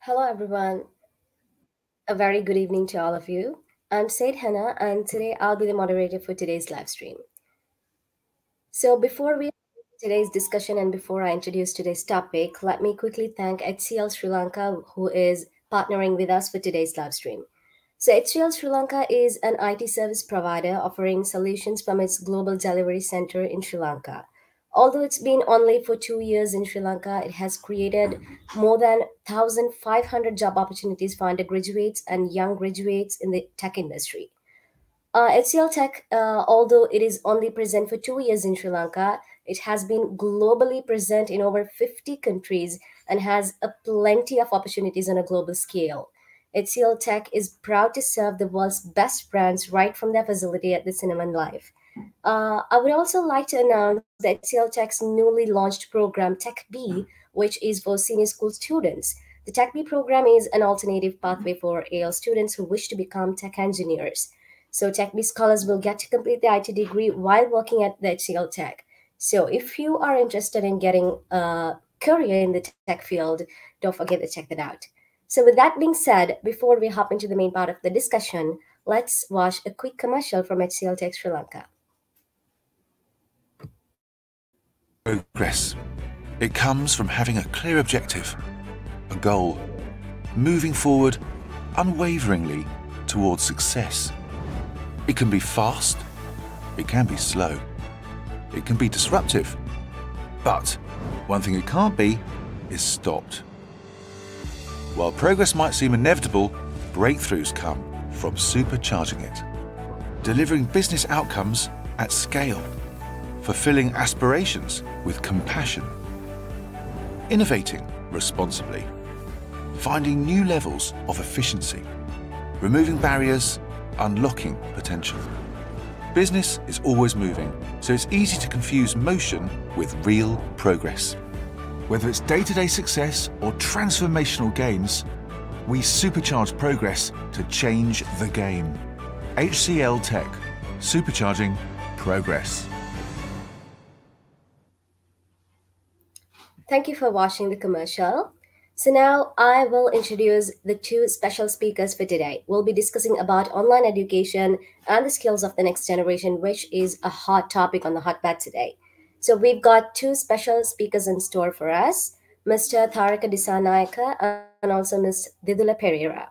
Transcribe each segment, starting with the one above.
Hello, everyone. A very good evening to all of you. I'm Syed Hena, and today I'll be the moderator for today's live stream. So, before we today's discussion and before I introduce today's topic, let me quickly thank HCL Sri Lanka, who is partnering with us for today's live stream. So, HCL Sri Lanka is an IT service provider offering solutions from its global delivery center in Sri Lanka. Although it's been only for 2 years in Sri Lanka, it has created more than 1,500 job opportunities for undergraduates and young graduates in the tech industry. HCL Tech, although it is only present for 2 years in Sri Lanka, it has been globally present in over 50 countries and has a plenty of opportunities on a global scale. HCL Tech is proud to serve the world's best brands right from their facility at the Cinnamon Life. I would also like to announce the HCL Tech's newly launched program, Tech B, which is for senior school students. The Tech B program is an alternative pathway for AL students who wish to become tech engineers. So Tech B scholars will get to complete the IT degree while working at the HCL Tech. So if you are interested in getting a career in the tech field, don't forget to check that out. So with that being said, before we hop into the main part of the discussion, let's watch a quick commercial from HCL Tech Sri Lanka. Progress. It comes from having a clear objective, a goal, moving forward unwaveringly towards success. It can be fast, it can be slow, it can be disruptive, but one thing it can't be is stopped. While progress might seem inevitable, breakthroughs come from supercharging it, delivering business outcomes at scale, fulfilling aspirations with compassion, innovating responsibly, finding new levels of efficiency, removing barriers, unlocking potential. Business is always moving, so it's easy to confuse motion with real progress. Whether it's day-to-day success or transformational gains, we supercharge progress to change the game. HCL Tech, supercharging progress. Thank you for watching the commercial. So now I will introduce the two special speakers for today. We'll be discussing about online education and the skills of the next generation, which is a hot topic on the hotbed today. So we've got two special speakers in store for us, Mr. Tharaka Dissanayake and also Ms. Didula Perera.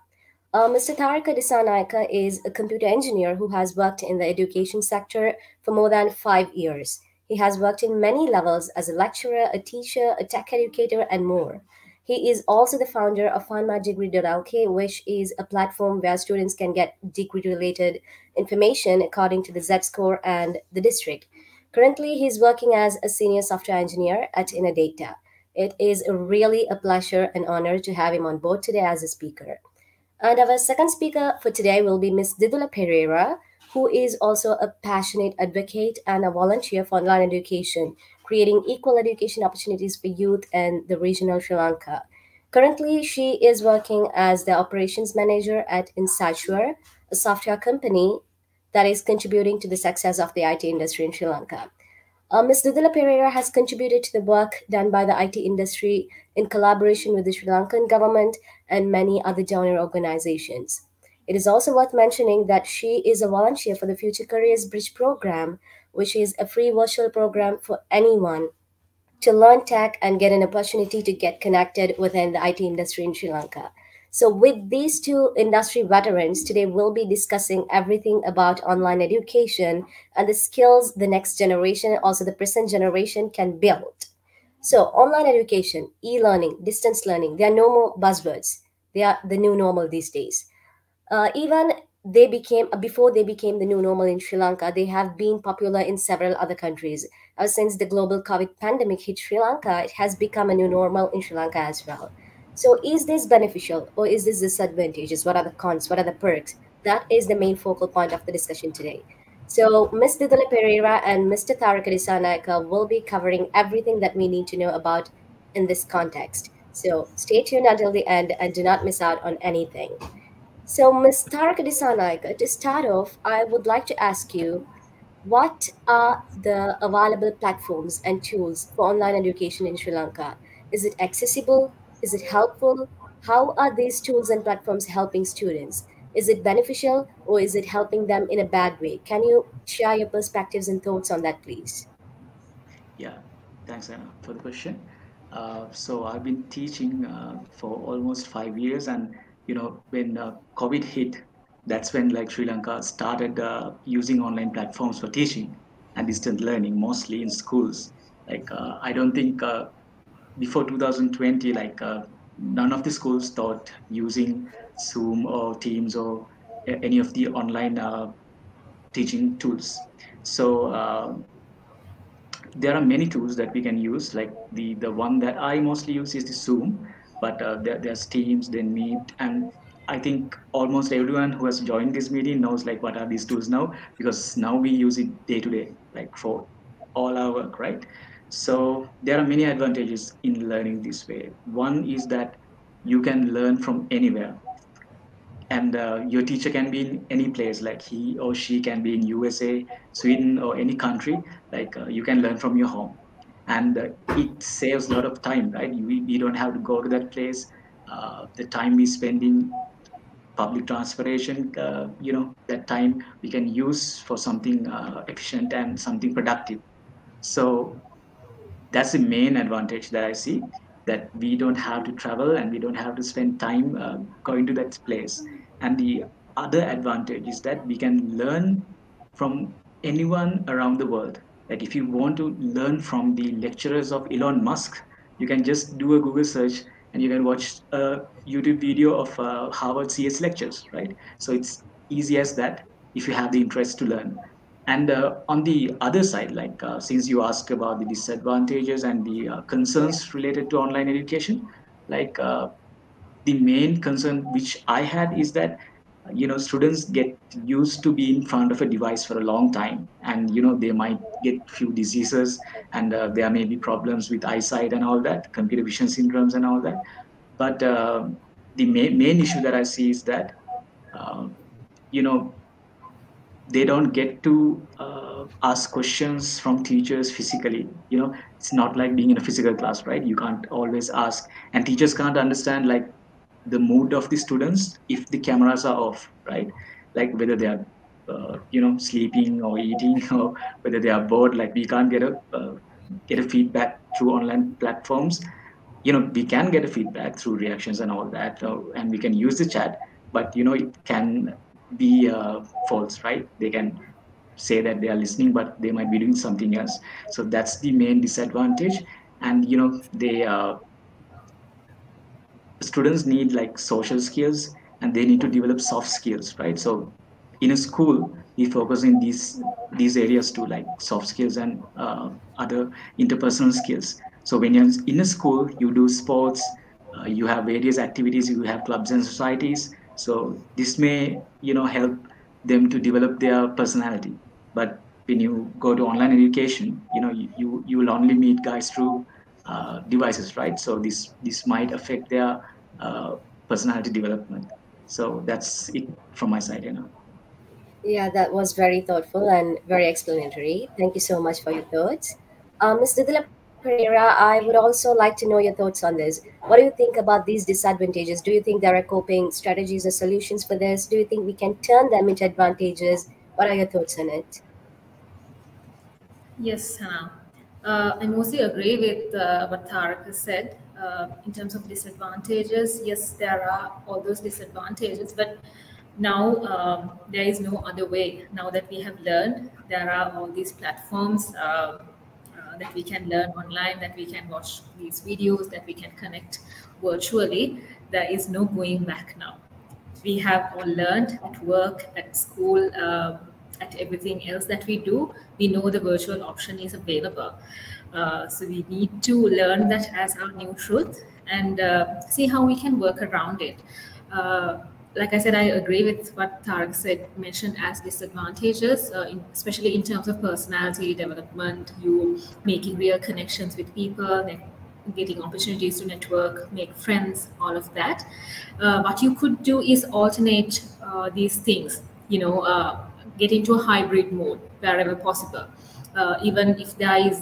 Mr. Tharaka Dissanayake is a computer engineer who has worked in the education sector for more than 5 years. He has worked in many levels as a lecturer, a teacher, a tech educator, and more. He is also the founder of FindMyDegree.lk, which is a platform where students can get degree-related information according to the Z-score and the district. Currently, he's working as a senior software engineer at Innodata. It is really a pleasure and honor to have him on board today as a speaker. And our second speaker for today will be Ms. Didula Perera, who is also a passionate advocate and a volunteer for online education, creating equal education opportunities for youth in the regional Sri Lanka. Currently, she is working as the operations manager at Insatware, a software company that is contributing to the success of the IT industry in Sri Lanka. Ms. Didula Perera has contributed to the work done by the IT industry in collaboration with the Sri Lankan government and many other donor organizations. It is also worth mentioning that she is a volunteer for the Future Careers Bridge program, which is a free virtual program for anyone to learn tech and get an opportunity to get connected within the IT industry in Sri Lanka. So with these two industry veterans, today we'll be discussing everything about online education and the skills the next generation, also the present generation, can build. So online education, e-learning, distance learning, they are no more buzzwords. They are the new normal these days. Even they became before they became the new normal in Sri Lanka, they have been popular in several other countries. Since the global COVID pandemic hit Sri Lanka, it has become a new normal in Sri Lanka as well. So is this beneficial or is this disadvantageous? What are the cons? What are the perks? That is the main focal point of the discussion today. So Ms. Didula Perera and Mr. Tharaka Dissanayake will be covering everything that we need to know about in this context. So stay tuned until the end and do not miss out on anything. So, Ms. Tharaka Dissanayake, to start off, I would like to ask you, what are the available platforms and tools for online education in Sri Lanka? Is it accessible? Is it helpful? How are these tools and platforms helping students? Is it beneficial or is it helping them in a bad way? Can you share your perspectives and thoughts on that, please? Yeah, thanks, Anna, for the question. So I've been teaching for almost 5 years, and when COVID hit, that's when like Sri Lanka started using online platforms for teaching and distant learning, mostly in schools. Like I don't think before 2020, none of the schools taught using Zoom or Teams or any of the online teaching tools. So there are many tools that we can use. Like the one that I mostly use is the Zoom, but there's Teams, then Meet, and I think almost everyone who has joined this meeting knows like what are these tools now, because now we use it day to day, like for all our work, right? So there are many advantages in learning this way. One is that you can learn from anywhere, and your teacher can be in any place, like he or she can be in USA, Sweden, or any country. Like you can learn from your home, and it saves a lot of time, right? We don't have to go to that place. The time we spend in public transportation, that time we can use for something efficient and something productive. So that's the main advantage that I see, that we don't have to travel and we don't have to spend time going to that place. And the other advantage is that we can learn from anyone around the world. Like if you want to learn from the lecturers of Elon Musk, you can just do a Google search and you can watch a YouTube video of Harvard CS lectures, right? So it's easy as that if you have the interest to learn. And on the other side, like since you asked about the disadvantages and the concerns related to online education, like the main concern which I had is that students get used to be in front of a device for a long time, and they might get few diseases, and there may be problems with eyesight and all that, computer vision syndromes and all that. But the main issue that I see is that uh, you know they don't get to ask questions from teachers physically. It's not like being in a physical class, right? You can't always ask, and teachers can't understand like the mood of the students if the cameras are off, right? Like whether they are sleeping or eating, or whether they are bored. Like we can't get a feedback through online platforms. We can get a feedback through reactions and all that, and we can use the chat, but it can be false, right? They can say that they are listening, but they might be doing something else. So that's the main disadvantage. And they students need like social skills, and they need to develop soft skills, right? So in a school we focus in these areas too, like soft skills and other interpersonal skills. So when you're in a school, you do sports, you have various activities, you have clubs and societies. So this may help them to develop their personality. But when you go to online education, you will only meet guys through devices, right? So this might affect their uh, personality development. So that's it from my side. Yeah, that was very thoughtful and very explanatory. Thank you so much for your thoughts. Ms. Didula Perera, I would also like to know your thoughts on this. What do you think about these disadvantages? Do you think there are coping strategies or solutions for this? Do you think we can turn them into advantages? What are your thoughts on it? Yes, Hannah. I mostly agree with what Tharaka has said. In terms of disadvantages, yes, there are all those disadvantages, but now there is no other way. Now that we have learned, there are all these platforms that we can learn online, that we can watch these videos, that we can connect virtually. There is no going back now. We have all learned at work, at school, at everything else that we do. We know the virtual option is available. So we need to learn that as our new truth and see how we can work around it. Like I said, I agree with what Tariq said, mentioned as disadvantages, especially in terms of personality development, you making real connections with people, getting opportunities to network, make friends, all of that. What you could do is alternate these things, get into a hybrid mode wherever possible. Even if there is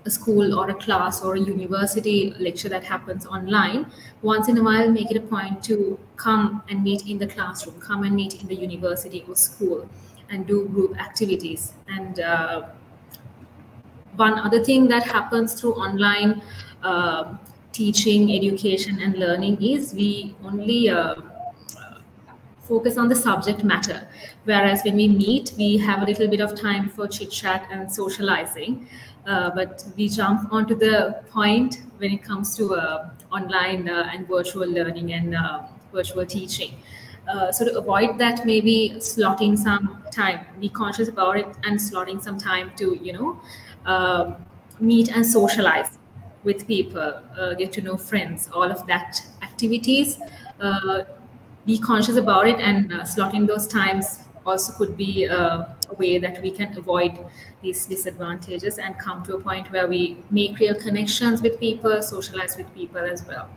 a school or a class or a university lecture that happens online, once in a while make it a point to come and meet in the classroom, come and meet in the university or school, and do group activities. And one other thing that happens through online teaching, education, and learning is we only focus on the subject matter. Whereas when we meet, we have a little bit of time for chit chat and socializing. But we jump onto the point when it comes to online and virtual learning and virtual teaching. So to avoid that, maybe slotting some time, be conscious about it, and slotting some time to, meet and socialize with people, get to know friends, all of that activities. Be conscious about it, and slotting those times also could be a way that we can avoid these disadvantages and come to a point where we make real connections with people, socialize with people as well.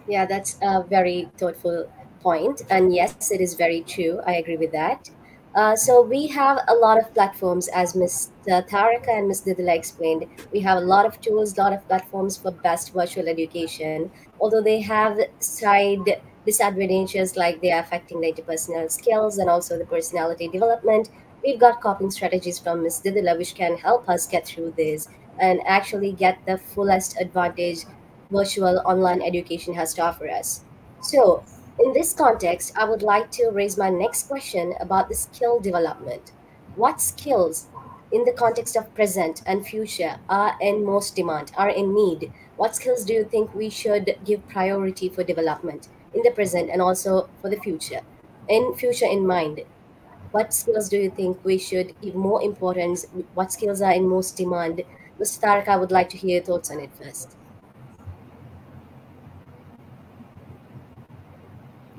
Yeah, that's a very thoughtful point. And yes, it is very true. I agree with that. So we have a lot of platforms, as Ms. Tharaka and Ms. Didula explained. We have a lot of tools, a lot of platforms for best virtual education, although they have side disadvantages like they are affecting the interpersonal skills and also the personality development. We've got coping strategies from Ms. Didula which can help us get through this and actually get the fullest advantage virtual online education has to offer us. So, in this context, I would like to raise my next question about the skill development. What skills, in the context of present and future, are in most demand, are in need? What skills do you think we should give priority for development in the present and also for the future? In future in mind, what skills do you think we should give more importance? What skills are in most demand? Mr. Tarak, I would like to hear your thoughts on it first.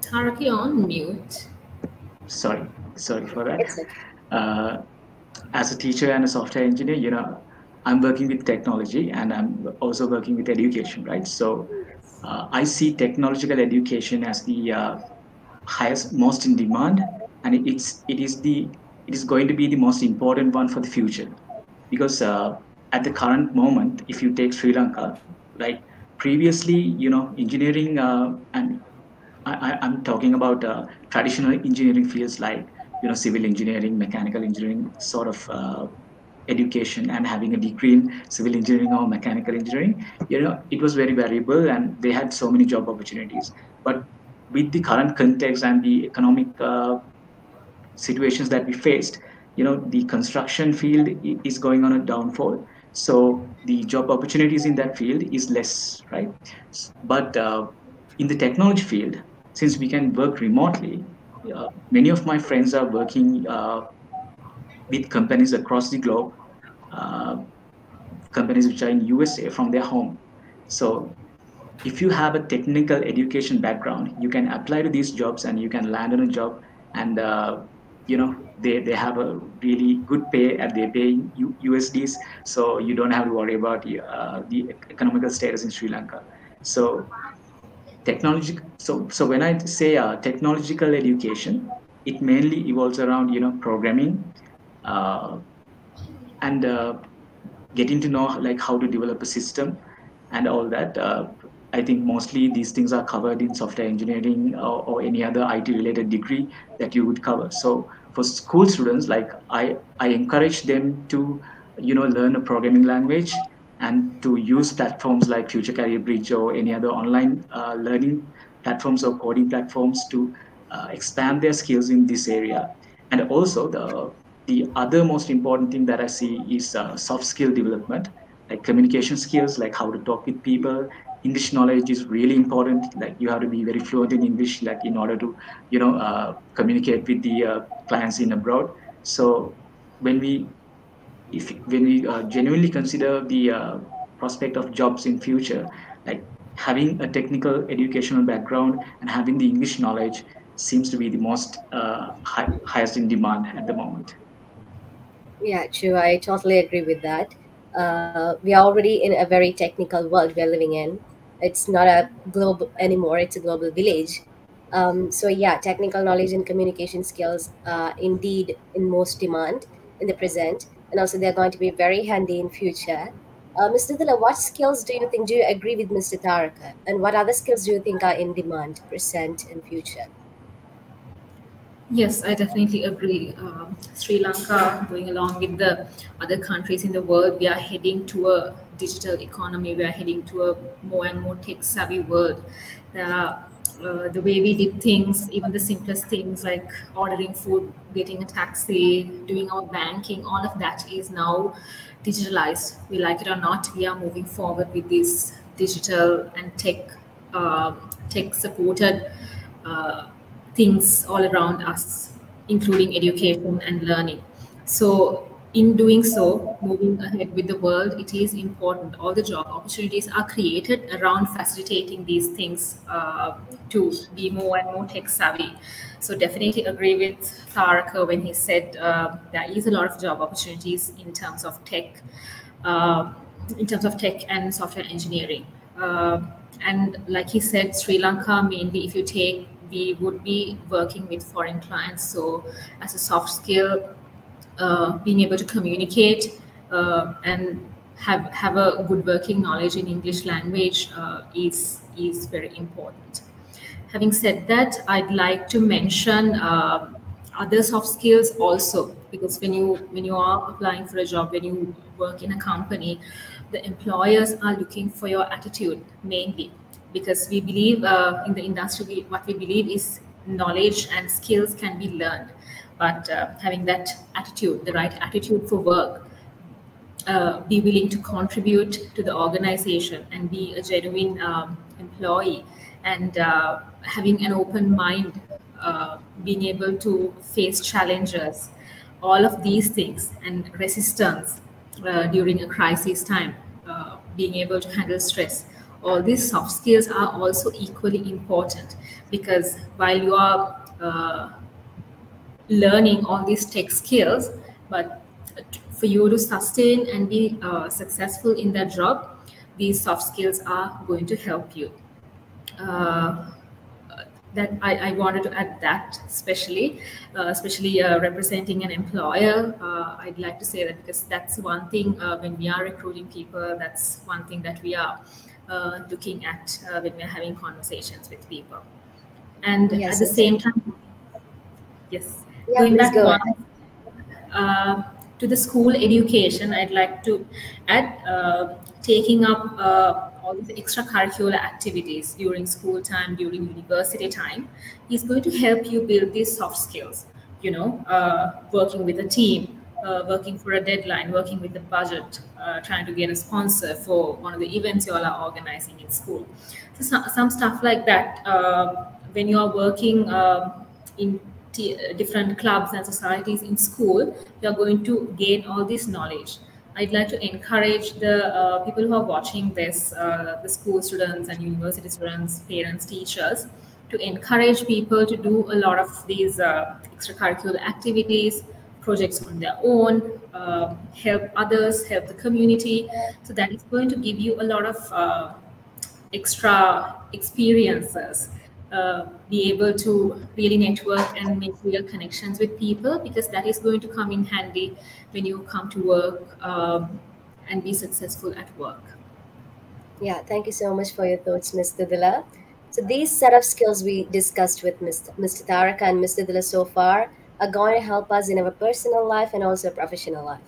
Tharaki on mute. Sorry for that. It's okay. As a teacher and a software engineer, I'm working with technology and I'm also working with education, right? So I see technological education as the highest, most in demand, and it is going to be the most important one for the future, because at the current moment, if you take Sri Lanka, like previously, engineering and I'm talking about traditional engineering fields like civil engineering, mechanical engineering sort of education, and having a degree in civil engineering or mechanical engineering. It was very variable, and they had so many job opportunities. But with the current context and the economic situations that we faced, the construction field is going on a downfall. So the job opportunities in that field is less, right? But in the technology field, since we can work remotely, many of my friends are working with companies across the globe, companies which are in USA from their home. So if you have a technical education background, you can apply to these jobs and you can land on a job, and they have a really good pay, and they pay USDs, so you don't have to worry about the economical status in Sri Lanka. So technology. So when I say technological education, it mainly evolves around programming and getting to know like how to develop a system and all that. I think mostly these things are covered in software engineering or any other IT related degree that you would cover. So for school students, like I encourage them to learn a programming language and to use platforms like Future Career Bridge or any other online learning platforms or coding platforms to expand their skills in this area. And also the other most important thing that I see is soft skill development, like communication skills, like how to talk with people. English knowledge is really important. Like you have to be very fluent in English, like in order to communicate with the clients in abroad. So when we genuinely consider the prospect of jobs in future, like having a technical educational background and having the English knowledge seems to be the most highest in demand at the moment. Yeah, true. I totally agree with that. We are already in a very technical world we're living in. It's not a globe anymore, it's a global village. So, yeah, technical knowledge and communication skills are indeed in most demand in the present. and also they're going to be very handy in future. Mr. Didula, what skills do you agree with Mr. Tharaka, and what other skills do you think are in demand, present and future? Yes, I definitely agree. Sri Lanka, going along with the other countries in the world, we are heading to a digital economy. We are heading to a more and more tech-savvy world. The way we did things, even the simplest things like ordering food, getting a taxi, doing our banking, all of that is now digitalized. We like it or not, we are moving forward with this digital and tech-supported things all around us, including education and learning. So, in doing so, moving ahead with the world, it is important. All the job opportunities are created around facilitating these things to be more and more tech savvy. So, definitely agree with Tharaka when he said there is a lot of job opportunities uh, in terms of tech and software engineering. And like he said, Sri Lanka mainly, if you take, we would be working with foreign clients. So as a soft skill, being able to communicate and have a good working knowledge in English language is very important. Having said that, I'd like to mention other soft skills also, because when you are applying for a job, when you work in a company, the employers are looking for your attitude mainly, because we believe in the industry, what we believe is knowledge and skills can be learned, but having that attitude, the right attitude for work, be willing to contribute to the organization and be a genuine employee, and having an open mind, being able to face challenges, all of these things, and resistance during a crisis time, being able to handle stress. All these soft skills are also equally important, because while you are learning all these tech skills, but for you to sustain and be successful in that job, these soft skills are going to help you. That I wanted to add that, especially representing an employer. I'd like to say that, because that's one thing when we are recruiting people, that's one thing that we are looking at when we're having conversations with people. And Yes, at the same time, yes, yeah, going please back go one ahead. to the school education, I'd like to add taking up all the extracurricular activities during school time, during university time, is going to help you build these soft skills. Working with a team, working for a deadline, working with the budget, trying to get a sponsor for one of the events you all are organizing in school. So some stuff like that. When you are working in different clubs and societies in school, you're going to gain all this knowledge. I'd like to encourage the people who are watching this, the school students and university students, parents, teachers, to encourage people to do a lot of these extracurricular activities, projects on their own, help others, help the community. So that is going to give you a lot of extra experiences, be able to really network and make real connections with people, because that is going to come in handy when you come to work and be successful at work. Yeah, thank you so much for your thoughts, Ms. Didula. So these set of skills we discussed with Mr. Tharaka and Ms. Didula so far are going to help us in our personal life and also professional life.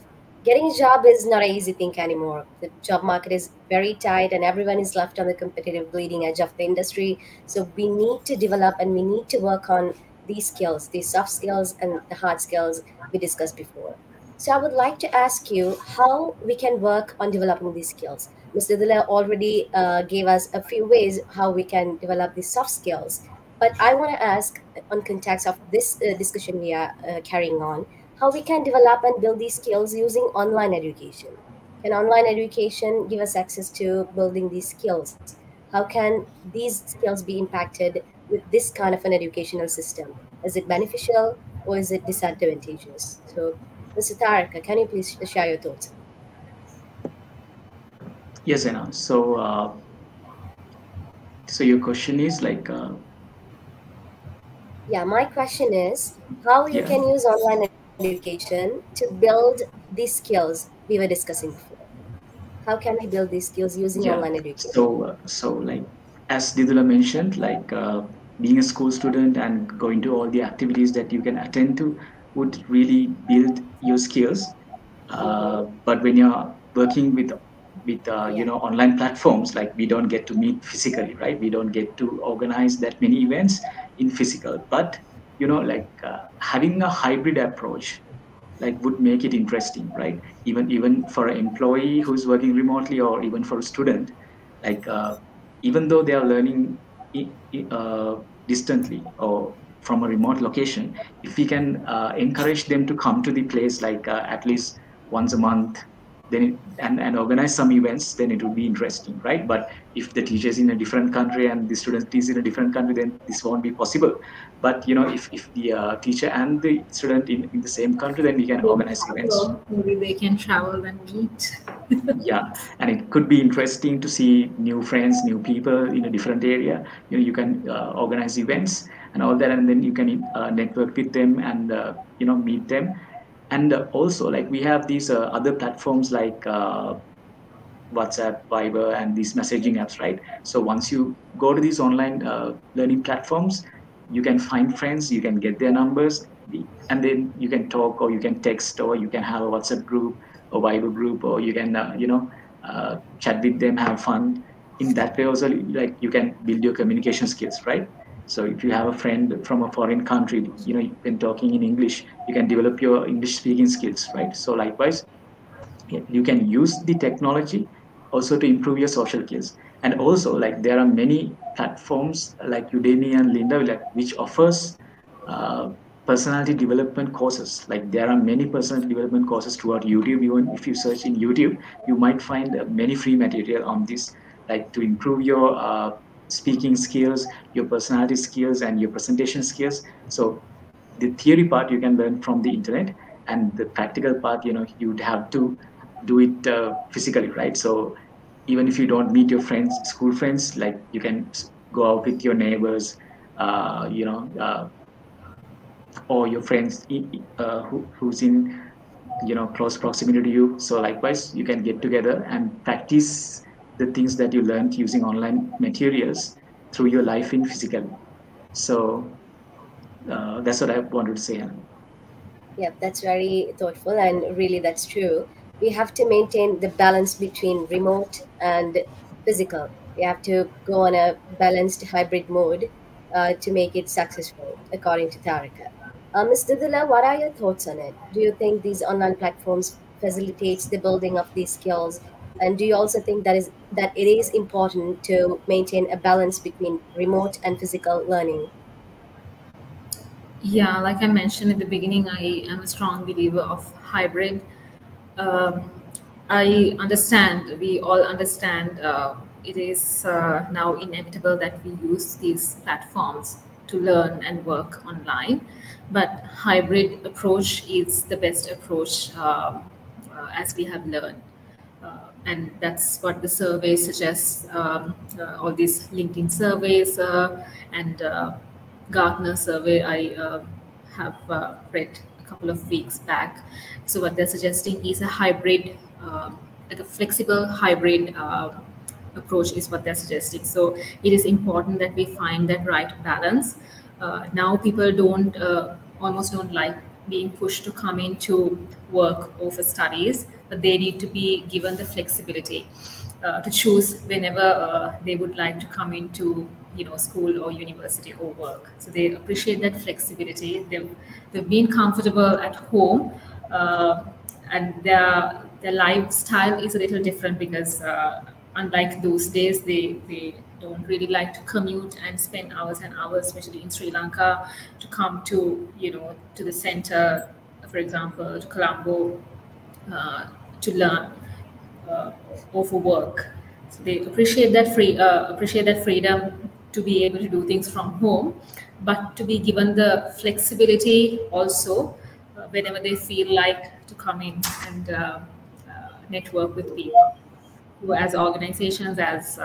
Getting a job is not an easy thing anymore. The job market is very tight and everyone is left on the competitive bleeding edge of the industry. So we need to develop and we need to work on these skills, these soft skills and the hard skills we discussed before. So I would like to ask you how we can work on developing these skills. Mr. Didula already gave us a few ways how we can develop these soft skills. But I want to ask, on context of this discussion we are carrying on, how we can develop and build these skills using online education. Can online education give us access to building these skills? How can these skills be impacted with this kind of an educational system? Is it beneficial or is it disadvantageous? So, Mr. Tharaka, can you please share your thoughts? Yes, Hena. So your question is like, Yeah, my question is how you yeah. can use online education to build these skills we were discussing before? How can we build these skills using Yeah. online education? So like as Didula mentioned, like being a school student and going to all the activities that you can attend to would really build your skills. But when you're working with Yeah. online platforms, like we don't get to meet physically, right? We don't get to organize that many events in physical. But like having a hybrid approach like would make it interesting, right? Even for an employee who's working remotely, or even for a student, like even though they are learning distantly or from a remote location, if we can encourage them to come to the place like at least once a month, then and organize some events, then it would be interesting, right? But if the teacher is in a different country and the student is in a different country, then this won't be possible. But if the teacher and the student in the same country, then we can organize events. So maybe they can travel and meet. Yeah, and it could be interesting to see new friends, new people in a different area. You can organize events and all that, and then you can network with them and meet them. And also, like we have these other platforms like WhatsApp, Viber, and these messaging apps, right? So once you go to these online learning platforms, you can find friends, you can get their numbers, and then you can talk, or you can text, or you can have a WhatsApp group or Viber group, or you can chat with them, have fun. In that way, also, like you can build your communication skills, right? So if you have a friend from a foreign country, you've been talking in English, you can develop your English speaking skills, right? So likewise, you can use the technology also to improve your social skills. And also, like there are many platforms like Udemy and Linda, like, which offers uh, personality development courses. Like there are many personality development courses throughout YouTube. Even if you search in YouTube, you might find many free material on this, like to improve your speaking skills, your personality skills, and your presentation skills. So the theory part you can learn from the internet, and the practical part, you'd have to do it physically, right? So even if you don't meet your friends, school friends, like you can go out with your neighbors, or your friends who's in close proximity to you. So likewise, you can get together and practice the things that you learned using online materials through your life in physically. So that's what I wanted to say, Helen. Yeah, that's very thoughtful, and really that's true. We have to maintain the balance between remote and physical. We have to go on a balanced hybrid mode to make it successful, according to Tharaka. Ms. Didula, what are your thoughts on it? Do you think these online platforms facilitates the building of these skills? And do you also think that it is important to maintain a balance between remote and physical learning? Yeah, like I mentioned in the beginning, I am a strong believer of hybrid. Um, I understand, we all understand, it is now inevitable that we use these platforms to learn and work online, but hybrid approach is the best approach, as we have learned. And that's what the survey suggests. All these LinkedIn surveys and Gartner survey I have read a couple of weeks back. So what they're suggesting is a hybrid, like a flexible hybrid approach is what they're suggesting. So it is important that we find that right balance. Now people don't almost don't like being pushed to come into work over studies, but they need to be given the flexibility to choose whenever they would like to come into school or university or work. So they appreciate that flexibility. They've been comfortable at home, and their lifestyle is a little different because unlike those days, they don't really like to commute and spend hours and hours, especially in Sri Lanka, to come to to the center, for example, to Colombo, to learn or for work. So they appreciate that freedom to be able to do things from home, but to be given the flexibility also whenever they feel like to come in and network with people. So as organizations, as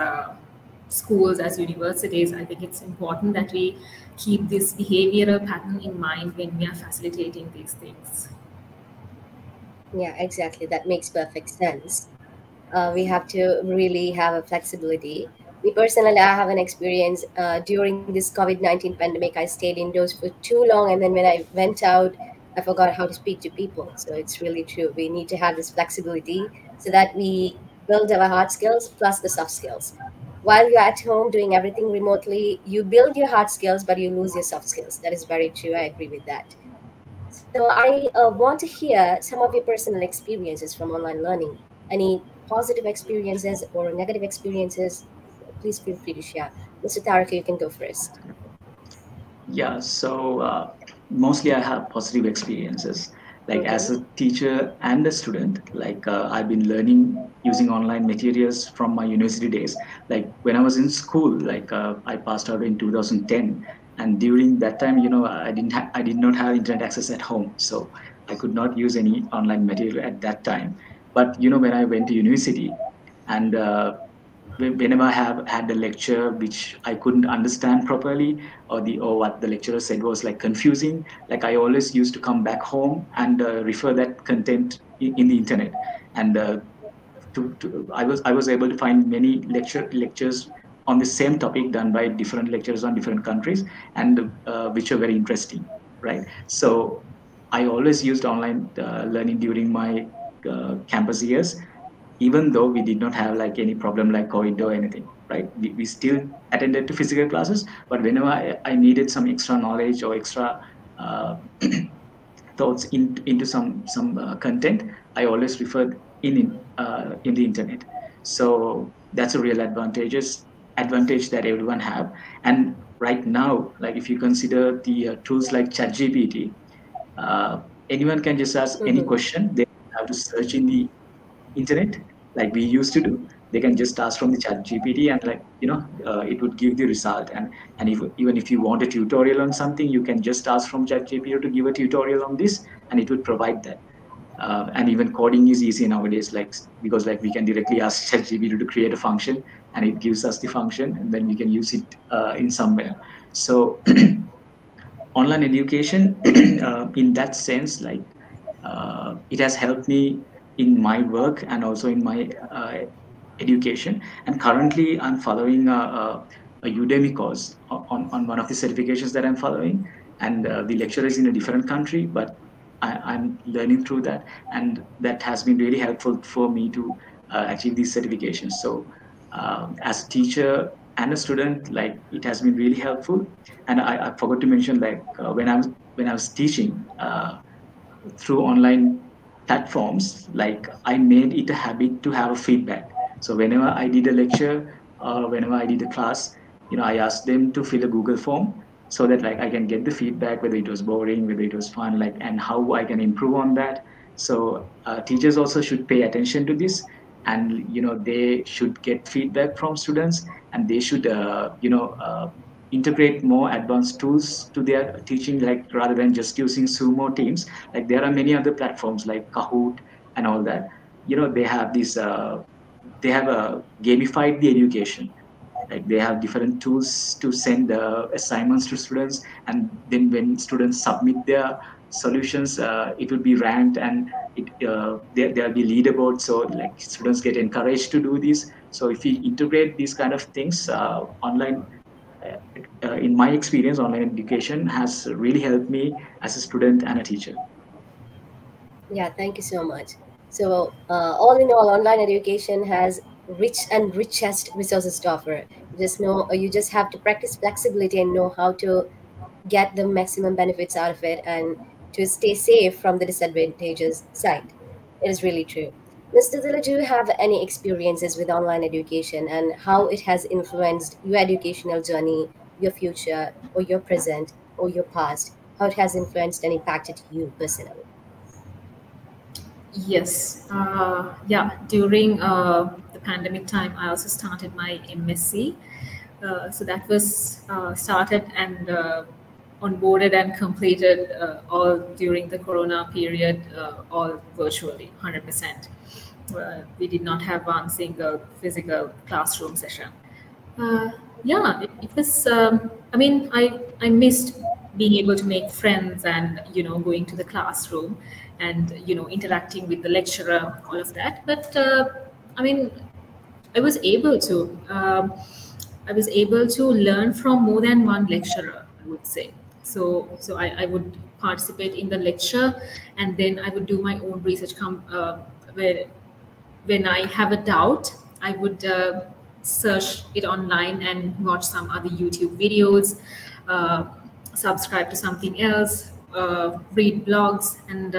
schools, as universities, I think it's important that we keep this behavioral pattern in mind when we are facilitating these things. Yeah, exactly. That makes perfect sense. We have to really have a flexibility. Me personally, I have an experience during this COVID-19 pandemic. I stayed indoors for too long, and then when I went out, I forgot how to speak to people. So it's really true. We need to have this flexibility so that we build our hard skills plus the soft skills. While you're at home doing everything remotely, you build your hard skills, but you lose your soft skills. That is very true. I agree with that. So I want to hear some of your personal experiences from online learning. Any positive experiences or negative experiences? Please feel free to share. Mr. Tharaka, you can go first. Yeah, so mostly I have positive experiences. Like as Mm-hmm. a teacher and a student, like I've been learning using online materials from my university days. Like when I was in school, like I passed out in 2010, and during that time, I did not have internet access at home, so I could not use any online material at that time. But when I went to university, and whenever I have had a lecture which I couldn't understand properly, or what the lecturer said was like confusing, like I always used to come back home and refer that content in the internet, and I was able to find many lectures on the same topic done by different lecturers on different countries, and which are very interesting, right? So I always used online learning during my campus years, even though we did not have like any problem like COVID or anything, right? We still attended to physical classes, but whenever I needed some extra knowledge or extra uh, thoughts into some content, I always referred in the internet. So that's a real advantage that everyone have. And right now, like if you consider the tools like ChatGPT, uh, anyone can just ask any Mm-hmm. question. They have to search in the internet like we used to do. They can just ask from the chat gpt, and like it would give the result. And even if you want a tutorial on something, you can just ask from chat gpt to give a tutorial on this, and it would provide that. And even coding is easy nowadays, like because like we can directly ask ChatGPT to create a function, and it gives us the function, and then we can use it in somewhere. So online education, in that sense, like it has helped me in my work and also in my education. And currently I'm following a Udemy course on one of the certifications that I'm following, and the lecturer is in a different country, but I'm learning through that, and that has been really helpful for me to achieve these certifications. So as a teacher and a student, like it has been really helpful. And I forgot to mention, like when I was teaching through online platforms, like I made it a habit to have a feedback. So whenever I did a lecture or whenever I did a class, I asked them to fill a Google form, so that like I can get the feedback, whether it was boring, whether it was fun, like, and how I can improve on that. So teachers also should pay attention to this, and they should get feedback from students, and they should integrate more advanced tools to their teaching, like rather than just using Zoom or Teams. Like there are many other platforms like Kahoot and all that. They have this they have gamified the education. Like they have different tools to send assignments to students, and then when students submit their solutions, it will be ranked, and there'll be leaderboard, so like students get encouraged to do this. So if we integrate these kind of things online, in my experience, online education has really helped me as a student and a teacher. Yeah, thank you so much. So, all in all, online education has rich and richest resources to offer. You just have to practice flexibility and know how to get the maximum benefits out of it and to stay safe from the disadvantages side. It is really true. Mr. Dilla, do you have any experiences with online education and how it has influenced your educational journey, your future, or your present, or your past? How it has influenced and impacted you personally? Yes. Yeah. During the pandemic time, I also started my MSc. So that was started and onboarded and completed all during the Corona period, all virtually, 100%. We did not have one single physical classroom session. Yeah, it was. I mean, I missed being able to make friends and going to the classroom and interacting with the lecturer, all of that. But I mean, I was able to. I was able to learn from more than one lecturer, I would say. So I would participate in the lecture, and then I would do my own research. Where when I have a doubt, I would search it online and watch some other YouTube videos, uh, subscribe to something else, read blogs, and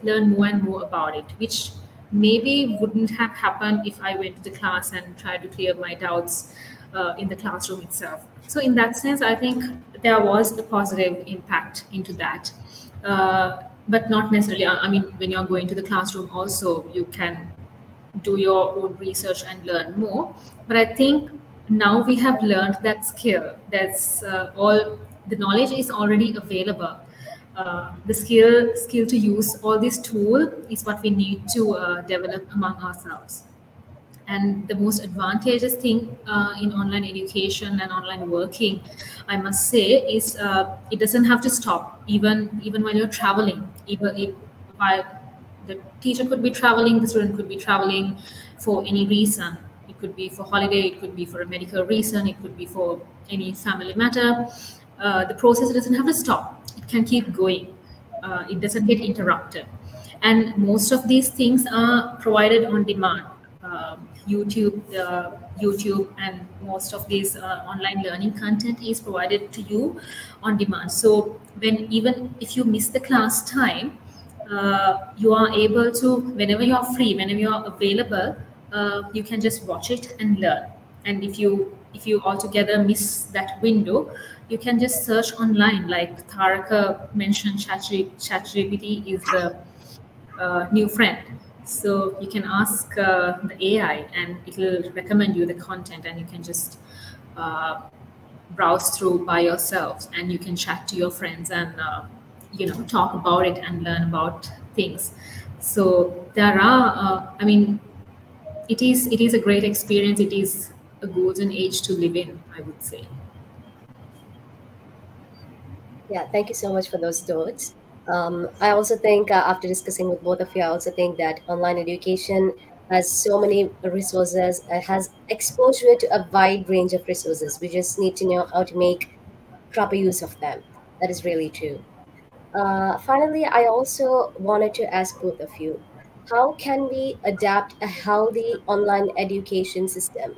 learn more and more about it, which maybe wouldn't have happened if I went to the class and tried to clear my doubts in the classroom itself. So, in that sense, I think there was a positive impact into that. But not necessarily. I mean, when you're going to the classroom, also you can do your own research and learn more. But I think now we have learned that skill. That's all. The knowledge is already available. The skill to use all this tool is what we need to develop among ourselves. And the most advantageous thing in online education and online working, I must say, is it doesn't have to stop even when you're traveling. Even if while the teacher could be traveling, the student could be traveling for any reason. It could be for holiday, it could be for a medical reason, it could be for any family matter. The process doesn't have to stop. It can keep going. It doesn't get interrupted. And most of these things are provided on demand. YouTube, and most of these online learning content is provided to you on demand. So even if you miss the class time, you are able to, whenever you are free, whenever you are available, you can just watch it and learn. And if you altogether miss that window, you can just search online. Like Tharaka mentioned, ChatGPT is the new friend. So you can ask the AI, and it will recommend you the content, and you can just browse through by yourself, and you can chat to your friends and talk about it and learn about things. So there are, I mean, it is a great experience. It is a golden age to live in, I would say. Yeah, thank you so much for those thoughts. I also think, after discussing with both of you, I also think that online education has so many resources, has exposure to a wide range of resources. We just need to know how to make proper use of them. That is really true. Finally, I also wanted to ask both of you, how can we adapt a healthy online education system?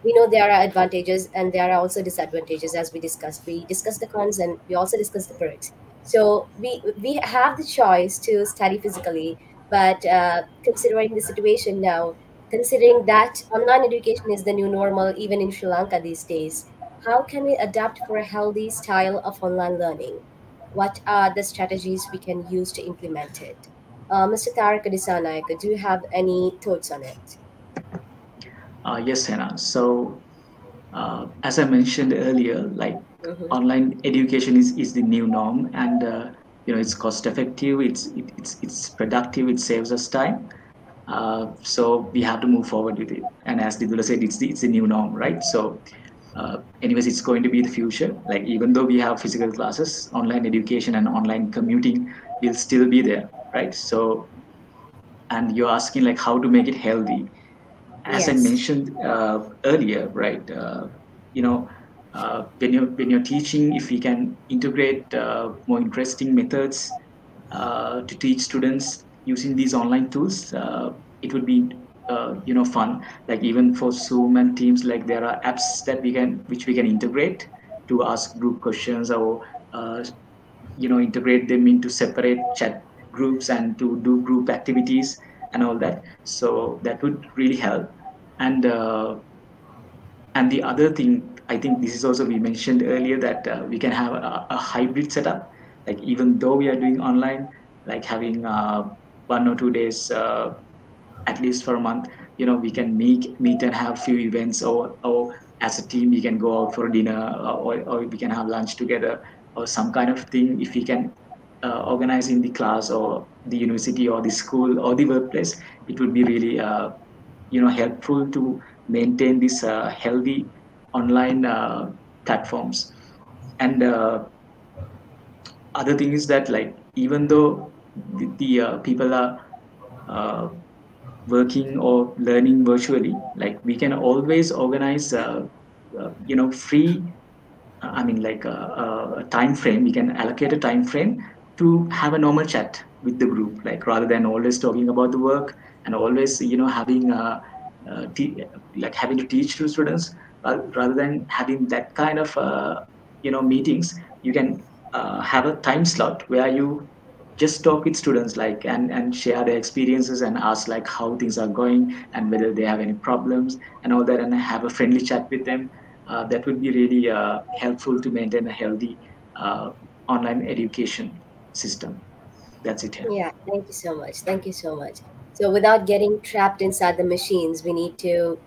We know there are advantages and there are also disadvantages. As we discussed the cons and we also discussed the perks. So we have the choice to study physically, but considering the situation now, considering that online education is the new normal even in Sri Lanka these days, how can we adapt for a healthy style of online learning? What are the strategies we can use to implement it? Mr. Tharaka Dissanayake, do you have any thoughts on it? Yes, Hena. So, as I mentioned earlier, like Mm-hmm. online education is the new norm, and it's cost effective, it's productive, it saves us time. So we have to move forward with it. And as Didula said, it's the new norm, right? So, anyways, it's going to be the future. Like even though we have physical classes, online education and online commuting will still be there, right? So, and you're asking like how to make it healthy. As I Yes. mentioned earlier, right? You know, when you're teaching, if we can integrate more interesting methods to teach students using these online tools, it would be fun. Like even for Zoom and Teams, like there are apps that which we can integrate to ask group questions, or uh, integrate them into separate chat groups and to do group activities and all that. So that would really help. And uh, and the other thing, I think this is also we mentioned earlier, that we can have a hybrid setup. Like even though we are doing online, like having 1 or 2 days, at least for a month, we can meet and have few events, or as a team we can go out for dinner, or we can have lunch together, or some kind of thing. If we can organize in the class or the university or the school or the workplace, it would be really helpful to maintain this healthy online platforms. And other thing is that, like, even though the people are uh, working or learning virtually, like we can always organize free, I mean, like a time frame. We can allocate a time frame to have a normal chat with the group, like rather than always talking about the work and always, having like having to teach to students. Rather than having that kind of meetings, you can have a time slot where you just talk with students, like, and share their experiences and ask like how things are going and whether they have any problems and all that, and have a friendly chat with them. That would be really helpful to maintain a healthy online education system. That's it here. Yeah, thank you so much. Thank you so much. So, without getting trapped inside the machines, we need to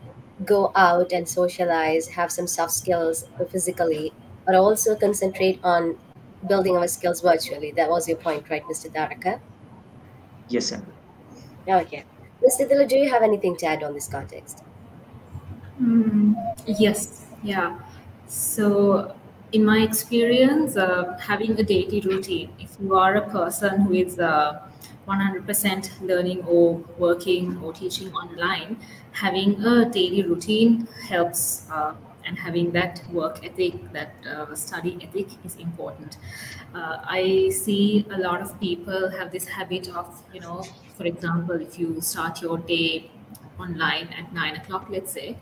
go out and socialize, have some soft skills physically, but also concentrate on building our skills virtually. That was your point, right, Mr. Tharaka? Yes, sir. Okay. Mr. Dilla, do you have anything to add on this context? Yes, yeah. So, in my experience, having a daily routine, if you are a person who is 100% learning or working or teaching online, having a daily routine helps, and having that work ethic, that study ethic is important. I see a lot of people have this habit of, for example, if you start your day online at 9 o'clock, let's say,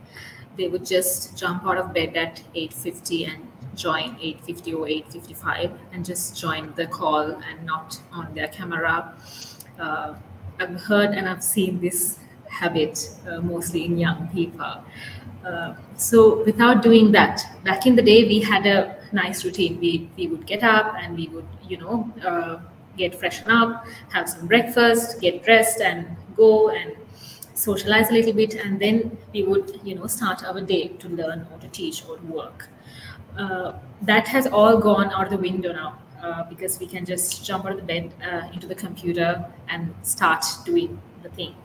they would just jump out of bed at 8:50 and join 8:50 or 8:55 and just join the call and not on their camera. I've heard and I've seen this habit mostly in young people. So without doing that, back in the day, we had a nice routine. We would get up and we would, get freshen up, have some breakfast, get dressed, and go and socialize a little bit, and then we would, start our day to learn or to teach or to work. That has all gone out of the window now, because we can just jump out of the bed into the computer and start doing the thing.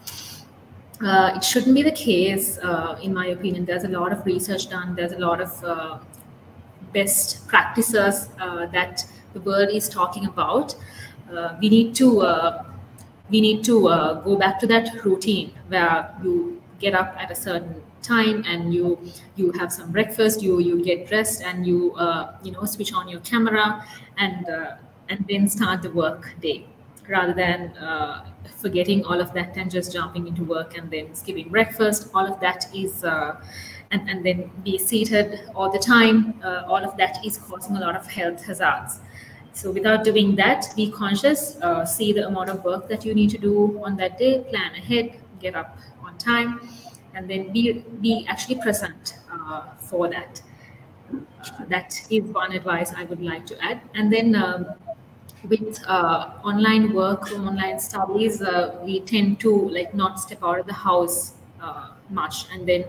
It shouldn't be the case, in my opinion. There's a lot of research done. There's a lot of best practices that the world is talking about. We need to go back to that routine where you get up at a certain time and you have some breakfast, you get dressed, and you switch on your camera and then start the work day, rather than forgetting all of that and just jumping into work and then skipping breakfast. All of that is and then be seated all the time. All of that is causing a lot of health hazards. So without doing that, be conscious, see the amount of work that you need to do on that day, plan ahead, get up on time, and then be actually present for that. That is one advice I would like to add. And then with online work or online studies, we tend to not step out of the house much, and then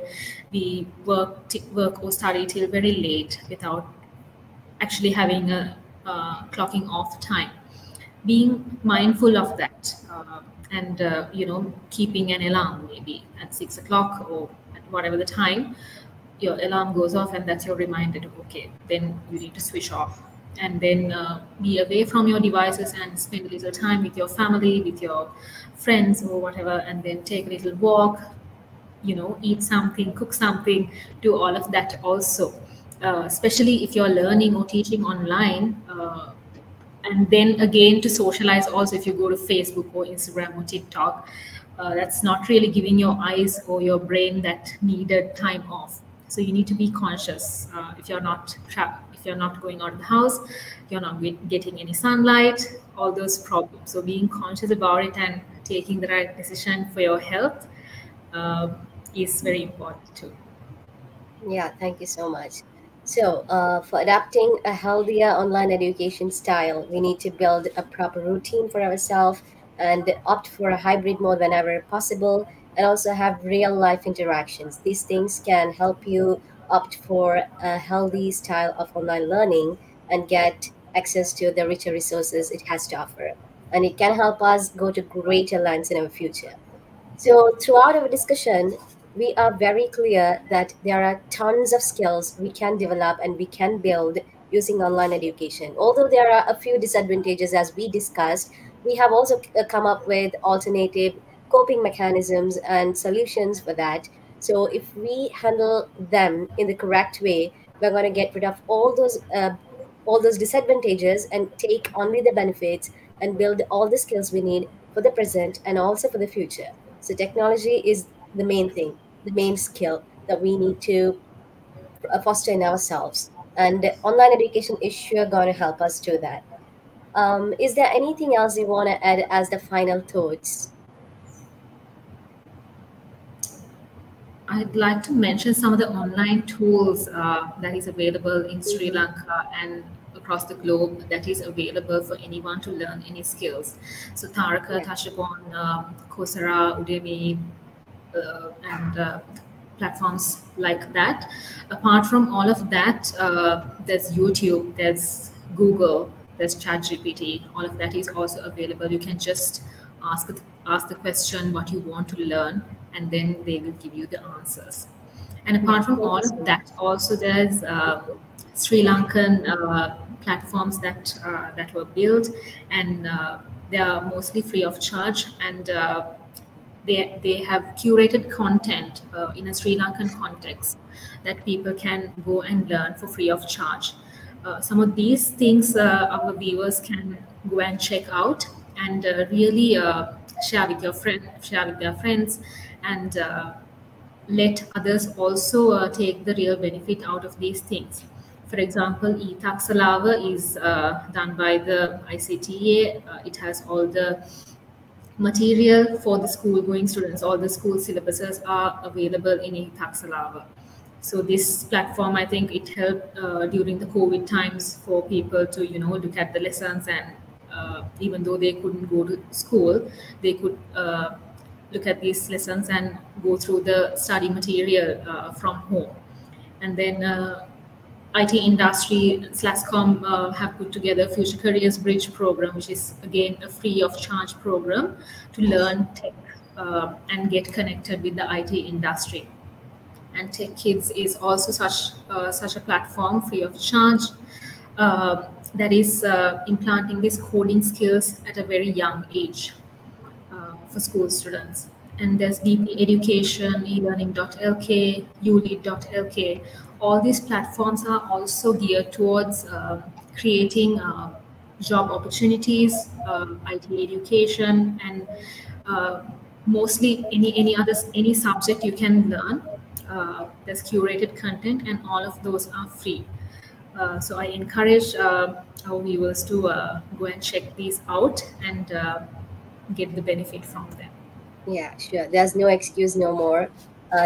we work or study till very late without actually having a clocking off time. Being mindful of that, and keeping an alarm maybe at 6 o'clock or at whatever the time your alarm goes off, and that's your reminder to, okay, then you need to switch off, and then be away from your devices and spend a little time with your family, with your friends or whatever, and then take a little walk, eat something, cook something, do all of that also. Especially if you're learning or teaching online, and then again to socialize also. If you go to Facebook or Instagram or TikTok, that's not really giving your eyes or your brain that needed time off. So you need to be conscious. If you're not going out of the house, you're not getting any sunlight, all those problems. So being conscious about it and taking the right decision for your health is very important too. Yeah, thank you so much. So, for adapting a healthier online education style, we need to build a proper routine for ourselves and opt for a hybrid mode whenever possible, and also have real life interactions. These things can help you opt for a healthy style of online learning and get access to the richer resources it has to offer. And it can help us go to greater lands in our future. So, throughout our discussion, we are very clear that there are tons of skills we can develop and we can build using online education. Although there are a few disadvantages, as we discussed, we have also come up with alternative coping mechanisms and solutions for that. So if we handle them in the correct way, we're going to get rid of all those disadvantages and take only the benefits and build all the skills we need for the present and also for the future. So technology is the main thing, the main skill that we need to foster in ourselves. And online education is sure going to help us do that. Is there anything else you want to add as the final thoughts? I'd like to mention some of the online tools that is available in Sri Lanka and across the globe that is available for anyone to learn any skills. So Tharaka touched upon Coursera, Udemy, and platforms like that. Apart from all of that, there's YouTube, there's Google, there's ChatGPT. All of that is also available. You can just ask the question what you want to learn, and then they will give you the answers. And apart from all of that, also there's Sri Lankan platforms that were built, and they are mostly free of charge, and they have curated content in a Sri Lankan context that people can go and learn for free of charge. Some of these things our viewers can go and check out and really share with their friends, and let others also take the real benefit out of these things. For example, e-Taksalava is done by the ICTA. It has all the material for the school-going students. All the school syllabuses are available in e-Taksalava. So this platform, I think it helped during the COVID times for people to, look at the lessons, and even though they couldn't go to school, they could look at these lessons and go through the study material from home. And then IT industry /com have put together Future Careers Bridge program, which is again a free of charge program to learn tech and get connected with the IT industry. And Tech Kids is also such a platform free of charge that is implanting these coding skills at a very young age for school students. And there's DP Education, eLearning.lk, ulead.lk. All these platforms are also geared towards creating job opportunities, IT education, and mostly any subject you can learn. There's curated content, and all of those are free. So I encourage our viewers to go and check these out and get the benefit from them. Yeah, sure. There's no excuse no more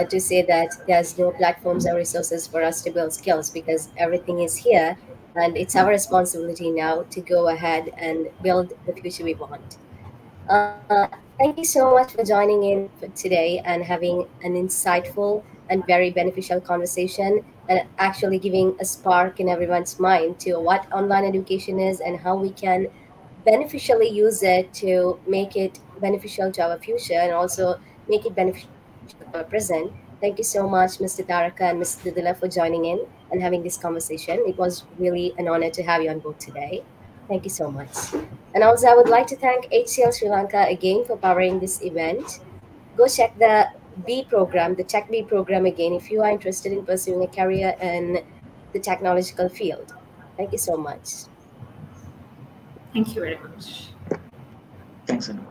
to say that there's no platforms or resources for us to build skills, because everything is here, and it's our responsibility now to go ahead and build the future we want. Thank you so much for joining in for today and having an insightful and very beneficial conversation, and actually giving a spark in everyone's mind to what online education is and how we can beneficially use it to make it beneficial to our future and also make it beneficial to our present. Thank you so much, Mr. Tharaka and Ms. Didula, for joining in and having this conversation. It was really an honor to have you on board today. Thank you so much. And also, I would like to thank HCL Sri Lanka again for powering this event. Go check the B program, the Tech B program again, if you are interested in pursuing a career in the technological field. Thank you so much. Thank you very much. Thanks, Anu.